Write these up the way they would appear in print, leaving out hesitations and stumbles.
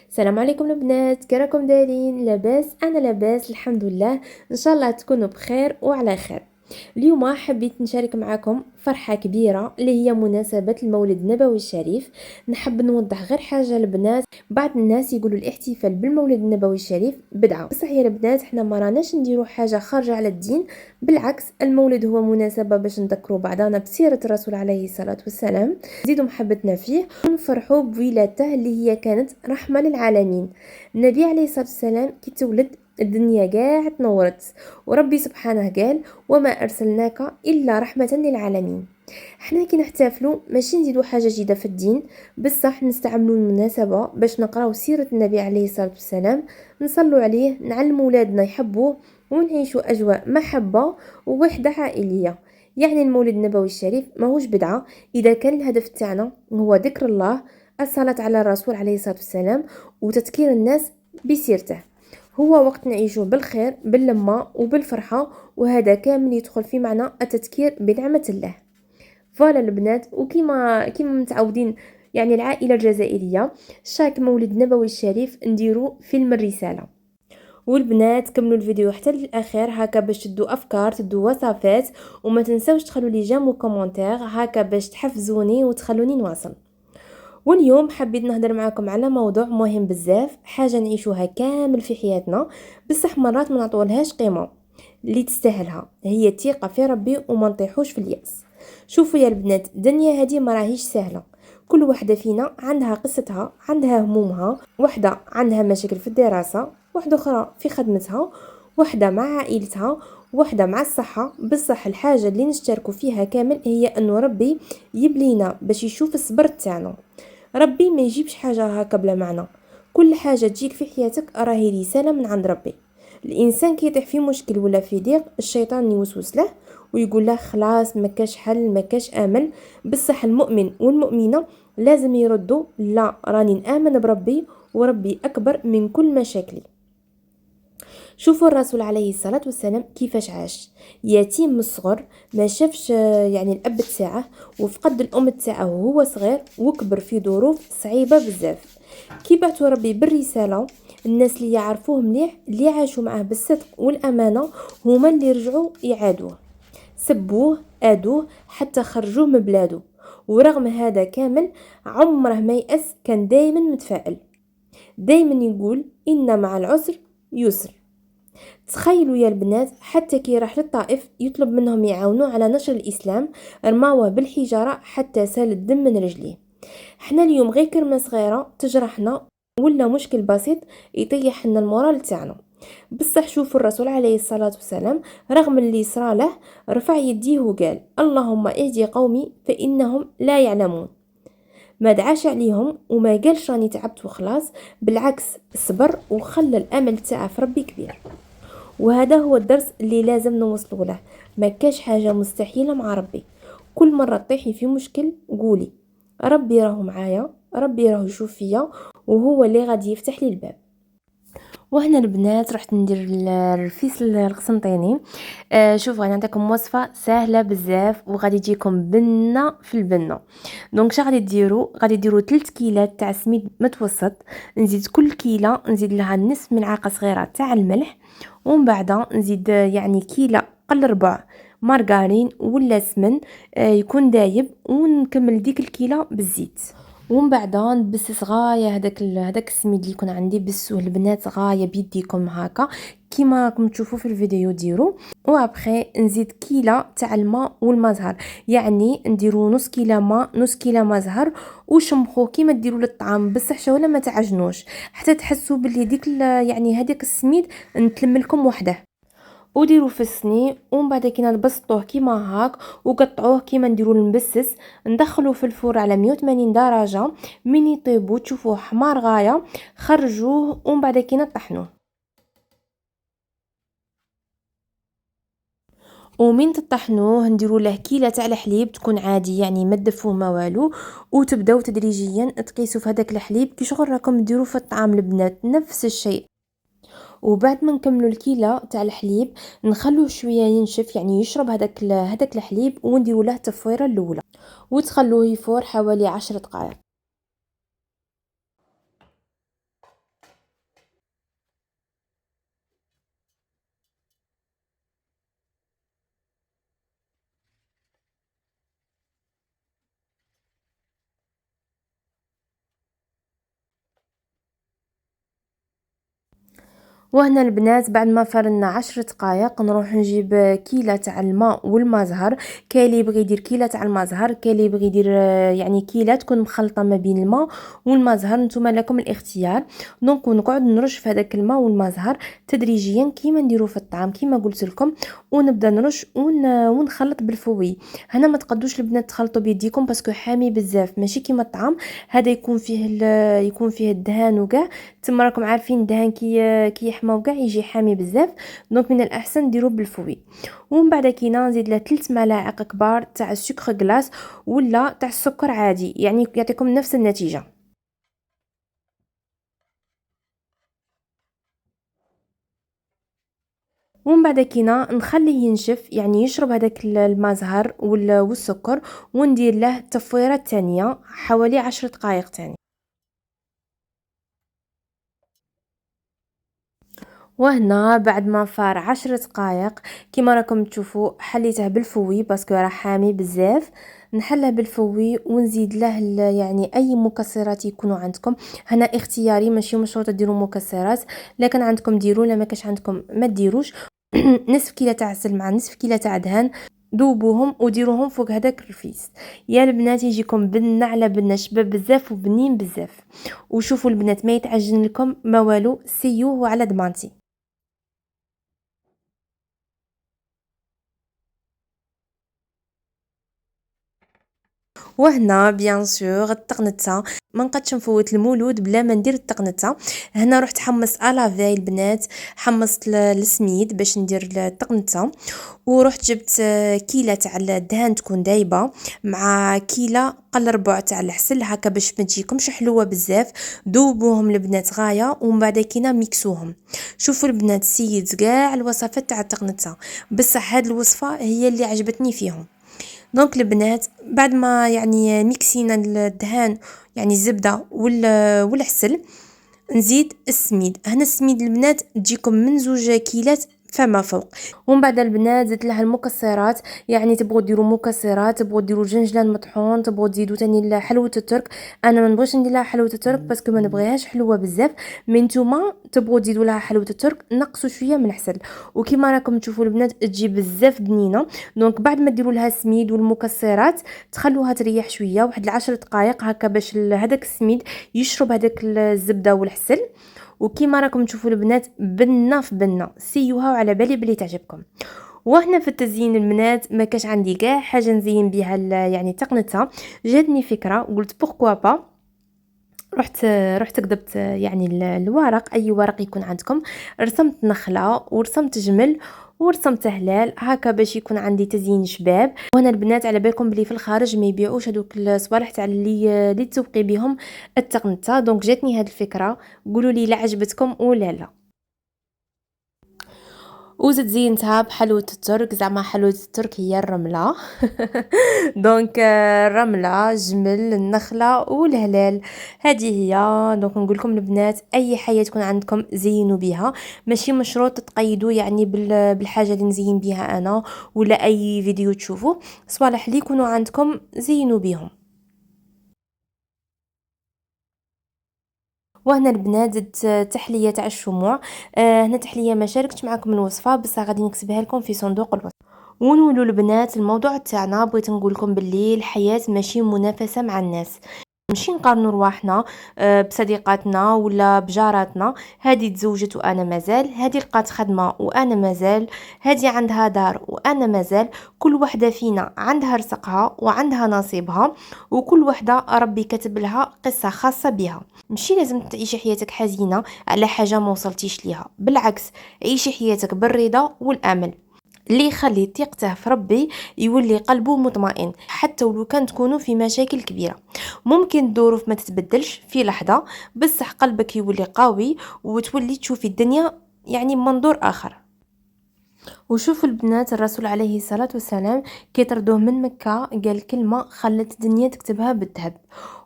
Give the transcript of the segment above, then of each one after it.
السلام عليكم البنات، كي راكم دايرين؟ لاباس؟ انا لاباس الحمد لله. ان شاء الله تكونوا بخير وعلى خير. اليوم حبيت نشارك معكم فرحة كبيرة اللي هي مناسبة المولد النبوي الشريف. نحب نوضح غير حاجة البنات، بعض الناس يقولوا الاحتفال بالمولد النبوي الشريف بدعة، بصح يا البنات احنا ما راناش نديروا حاجة خارجة على الدين. بالعكس، المولد هو مناسبة باش نذكروا بعضنا بسيرة الرسول عليه الصلاة والسلام، نزيدوا محبتنا فيه ونفرحوا بولادته اللي هي كانت رحمة للعالمين. النبي عليه الصلاة والسلام كي تولد الدنيا قاع تنورت، وربي سبحانه قال: وما أرسلناك إلا رحمة للعالمين. احنا كي نحتفلوا ماشي نزيدوا حاجة جديدة في الدين، بصح نستعملوا المناسبة باش نقراو سيرة النبي عليه الصلاة والسلام، نصلوا عليه، نعلموا ولادنا يحبوه، ونعيشوا أجواء محبة ووحدة عائلية. يعني المولد النبوي الشريف ماهوش بدعة إذا كان الهدف تاعنا هو ذكر الله، الصلاة على الرسول عليه الصلاة والسلام، وتذكير الناس بسيرته. هو وقت نعيشه بالخير باللمة وبالفرحة، وهذا كامل يدخل في معنى التذكير بنعمة الله. فوالا البنات، وكيما متعودين يعني العائلة الجزائرية شاك مولد نبوي الشريف نديرو فيلم الرسالة. والبنات كملوا الفيديو حتى للاخير هكا باش تدوا افكار، تدوا وصفات، وما تنسوش تخلوا لي جيم وكومونتير هكا باش تحفزوني وتخلوني نواصل. واليوم حبيت نهضر معاكم على موضوع مهم بزاف، حاجه نعيشوها كامل في حياتنا بصح مرات ما نعطولهاش قيمه اللي تستاهلها، هي الثقه في ربي وما نطيحوش في الياس. شوفوا يا البنات، الدنيا هذه ما راهيش سهله، كل واحده فينا عندها قصتها، عندها همومها، واحده عندها مشاكل في الدراسه، واحده اخرى في خدمتها، واحده مع عائلتها، واحده مع الصحه. بصح الحاجه اللي نشتركوا فيها كامل هي انه ربي يبلينا باش يشوف الصبر تاعنا. ربي ما يجيبش حاجه هكا بلا معنى، كل حاجه تجيك في حياتك راهي رساله من عند ربي. الانسان كي يطيح في مشكل ولا في ضيق، الشيطان يوسوس له ويقول له خلاص ما كاش حل، ما كاش امل. بصح المؤمن والمؤمنه لازم يردوا: لا، راني نآمن بربي، وربي اكبر من كل مشاكلي. شوفوا الرسول عليه الصلاة والسلام كيفاش عاش، يتيم من الصغر، ما شافش يعني الأب تاعه، وفقد الأم تاعه وهو صغير، وكبر في ظروف صعيبة بزاف. كي بعثوا ربي بالرسالة، الناس اللي يعرفوه مليح، اللي عاشوا معه بالصدق والأمانة، هما اللي رجعوا يعادوه، سبوه آدوه حتى خرجوه من بلاده. ورغم هذا كامل عمره ما يأس، كان دايما متفائل، دايما يقول إن مع العسر يسر. تخيلوا يا البنات، حتى كي راح للطائف يطلب منهم يعاونوه على نشر الإسلام، رماوه بالحجارة حتى سال الدم من رجليه. احنا اليوم غير كلمة صغيرة تجرحنا ولا مشكل بسيط يطيح لنا المورال تاعنا. بصح شوفوا الرسول عليه الصلاة والسلام رغم اللي صرا له رفع يديه وقال: اللهم اهدي قومي فإنهم لا يعلمون. ما دعاش عليهم وما قالش راني تعبت وخلاص، بالعكس صبر وخلى الامل تاعه في ربي كبير. وهذا هو الدرس اللي لازم نوصله له، ما كاش حاجه مستحيله مع ربي. كل مره تطيحي في مشكل قولي: ربي راهو معايا، ربي راهو يشوف فيا، وهو اللي غادي يفتح لي الباب. وهنا البنات رحت ندير الرفيس القسنطيني. شوفوا انا نعطيكم وصفه سهله بزاف وغادي تجيكم بنه في البنه. دونك شنو غادي ديروا 3 كيلات تاع سميد متوسط، نزيد كل كيله نزيد لها نصف ملعقه صغيره تاع الملح، ومن بعد نزيد يعني كيله قل ربع مارغرين ولا سمن يكون دايب، ونكمل ديك الكيله بالزيت. ومن بعد نبسس غايه هذاك السميد اللي يكون عندي، بسوه البنات غايه بيديكم هكا كيما راكم تشوفوا في الفيديو ديروا. وابخي نزيد كيله تاع الماء والماء زهر، يعني نديروا نص كيله ماء نص كيله ماء زهر، وشمخوه كيما ديروا للطعام، بصح شويه ما تعجنوش حتى تحسوا باللي ديك يعني هذاك السميد نتلم لكم وحده. وديروا في الصني، ومن بعد كي نبسطوه كيما هاك وقطعوه كيما نديروا المبسس، ندخلوه في الفرن على 180 درجه. من يطيبوا تشوفوه حمار غايه خرجوه، ومن بعد كي نطحنوه. ومن تطحنوه نديروا له كيله تاع الحليب تكون عادي، يعني ما تدفوه ما والو، وتبداو تدريجيا تقيسوا في هذاك الحليب كي شغل راكم ديروا في الطعام البنات نفس الشيء. وبعد ما نكملوا الكيله تاع الحليب نخلوه شويه ينشف، يعني يشرب هذاك الحليب، ونديروا له التفويره الاولى وتخلوه يفور حوالي 10 دقائق. وهنا البنات بعد ما فرنا 10 دقائق نروح نجيب كيلة تاع الماء والماء زهر. كاين اللي يبغي يدير كيلة تاع الماء زهر، كاين اللي يبغي يدير يعني كيلة تكون مخلطه ما بين الماء والماء زهر، نتوما لكم الاختيار. دونك نقعد نرش في هذاك الماء والماء زهر تدريجيا كيما نديرو في الطعام كيما قلت لكم، ونبدا نرش ونخلط بالفوي. هنا ما تقدوش البنات تخلطوا بيديكم باسكو حامي بزاف ماشي كيما الطعام، هذا يكون فيه الدهان وكاع. تما راكم عارفين الدهان كي يحمى وكاع يجي حامي بزاف، دونك من الاحسن ديروه بالفوي. ومن بعد كينا نزيد له 3 ملاعق كبار تاع السكر غلاس ولا تاع السكر عادي، يعني يعطيكم نفس النتيجه. ومن بعد كينا نخليه ينشف، يعني يشرب هذاك الماء زهر والسكر، وندير له تفويره تانية حوالي 10 دقائق تاني. وهنا بعد ما فار 10 دقائق كيما راكم تشوفوا حليته بالفوي باسكو راه حامي بزاف. نحله بالفوي ونزيد له يعني اي مكسرات يكونوا عندكم، هنا اختياري ماشي مشروط ديروا مكسرات، لكن عندكم ديروا، لا ما كاش عندكم ما ديروش. نصف كيلة تاع عسل مع نصف كيلة تاع دهان، ذوبوهم وديروهم فوق هذاك الرفيس. يا البنات يجيكم بنه على بنه، شباب بزاف وبنين بزاف. وشوفوا البنات ما يتعجن لكم ما والو، سيوه على ضمانتي. وهنا بيان سور التقنته، ما نقدش نفوت المولود بلا ما ندير التقنته. هنا رحت حمصت الافاي البنات، حمصت السميد باش ندير التقنته، ورحت جبت كيله تاع الدهان تكون دايبه مع كيله قل ربع تاع العسل هكا باش ما تجيكمش حلوه بزاف. ذوبوهم البنات غايه ومن بعد كينا ميكسوهم. شوفوا البنات سيد كاع الوصفات تاع التقنته، بصح هاد الوصفه هي اللي عجبتني فيهم. دونك البنات بعد ما يعني ميكسينا الدهان يعني الزبده والعسل، نزيد السميد. هنا السميد البنات تجيكم من 2 كيلات فما فوق. ومن بعد البنات زدت لها المكسرات، يعني تبغوا ديروا مكسرات، تبغوا ديروا جنجلان مطحون، تبغوا تزيدوا تاني حلوه الترك. انا ما نبغيش ندير لها حلوه الترك باسكو ما نبغيهاش حلوه بزاف، من نتوما تبغوا تزيدوا لها حلوه الترك نقصوا شويه من العسل. وكيما راكم تشوفوا البنات تجي بزاف بنينه. دونك بعد ما ديروا لها السميد والمكسرات تخلوها تريح شويه واحد 10 دقائق هكا باش هذاك السميد يشرب هذاك الزبده والعسل. وكيما راكم تشوفوا البنات بنه في بنه، سيوها وعلى بالي بلي تعجبكم. وهنا في التزيين البنات ما كاش عندي كاع حاجه نزين بها يعني تقنتها، جاتني فكره وقلت بوركوا با. رحت كتبت يعني الورق، اي ورق يكون عندكم، رسمت نخله ورسمت جمل ورسمت هلال هكا باش يكون عندي تزيين شباب. وهنا البنات على بالكم بلي في الخارج ما يبيعوش هذوك الصوالح تاع اللي تسوقي بهم التقنته. دونك جاتني هذه الفكره، قولوا لي لا عجبتكم ولا لا. وزيد زينتها بحلوة الترك، زعما حلوة الترك هي الرملة. دونك الرملة جمل النخلة والهلال هذه هي. دونك نقول لكم البنات اي حاجه تكون عندكم زينوا بها، ماشي مشروط تقيدوا يعني بالحاجه اللي نزين بها انا ولا اي فيديو تشوفوه، صوالح اللي يكونوا عندكم زينوا بهم. وهنا البنات زدت تحليه تاع الشموع. هنا تحليه ما شاركتش معكم الوصفه بس غادي نكتبها لكم في صندوق الوصف. ونولوا البنات الموضوع تاعنا، بغيت نقول لكم باللي الحياه ماشي منافسه مع الناس، ماشي نقارنوا رواحنا بصديقاتنا ولا بجاراتنا. هذه تزوجت وانا مازال، هذه لقات خدمه وانا مازال، هذه عندها دار وانا مازال. كل وحده فينا عندها رزقها وعندها نصيبها، وكل وحده ربي كتب لها قصه خاصه بها. ماشي لازم تعيشي حياتك حزينه على حاجه ما وصلتيش ليها، بالعكس عيشي حياتك بالرضا والامل. اللي يخلي ثقته في ربي يولي قلبه مطمئن حتى ولو كان تكونوا في مشاكل كبيره. ممكن الظروف ما تتبدلش في لحظه، بصح قلبك يولي قوي وتولي تشوفي الدنيا يعني منظور اخر. وشوفوا البنات، الرسول عليه الصلاة والسلام كيطردوه من مكة قال كلمة خلت الدنيا تكتبها بالذهب: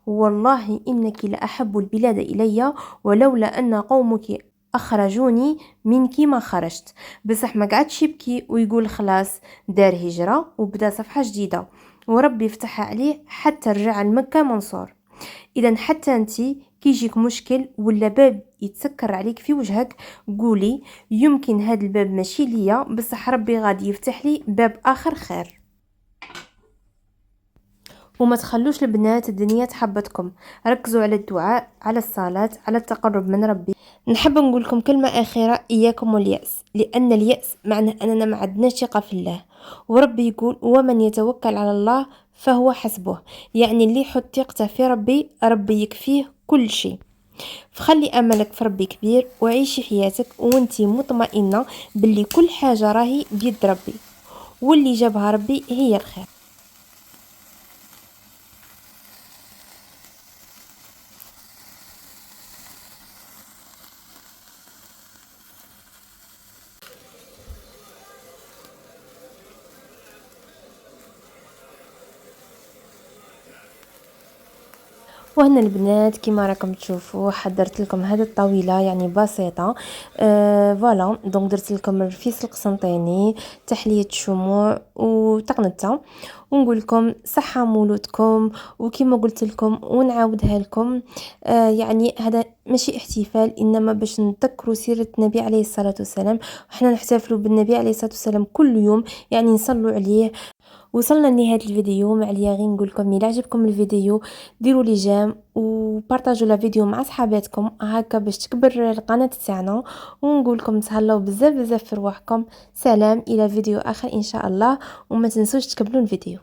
والله إنك لأحب البلاد إلي، ولولا أن قومك أخرجوني منك ما خرجت. بصح ما قعدش يبكي ويقول خلاص، دار هجرة وبدا صفحة جديدة، وربي يفتحها عليه حتى رجع لمكة منصور. اذا حتى انتي كيجيك مشكل ولا باب يتسكر عليك في وجهك، قولي يمكن هذا الباب ماشي ليا، بصح ربي غادي يفتح لي باب اخر خير. وما تخلوش البنات الدنيا تحبطكم، ركزوا على الدعاء، على الصلاة، على التقرب من ربي. نحب نقول لكم كلمة أخيرة: إياكم واليأس، لأن اليأس معناه أننا ما عندناش ثقة في الله. وربي يقول: ومن يتوكل على الله فهو حسبه. يعني اللي يحط ثقته في ربي، ربي يكفيه كل شيء. فخلي أملك في ربي كبير، وعيشي حياتك وانتي مطمئنة باللي كل حاجة راهي بيد ربي، واللي جابها ربي هي الخير. وهنا البنات كيما راكم تشوفوا حضرت لكم هذه الطاوله يعني بسيطه. فوالا دونك درت لكم رفيس القسنطيني، تحليه شموع وتقنته، ونقول لكم صحه مولودكم. وكما قلت لكم ونعاودها لكم، يعني هذا ماشي احتفال، انما باش نذكروا سيره النبي عليه الصلاه والسلام. وحنا نحتفلوا بالنبي عليه الصلاه والسلام كل يوم، يعني نصلوا عليه. وصلنا لنهاية الفيديو، ما عليا غير نقول لكم الى عجبكم الفيديو ديروا لي جيم وبارطاجوا لا فيديو مع صحاباتكم هكا باش تكبر القناه تاعنا. ونقول لكم تهلاو بزاف بزاف في رواحكم. سلام، الى فيديو اخر ان شاء الله، وما تنسوش تكملوا الفيديو.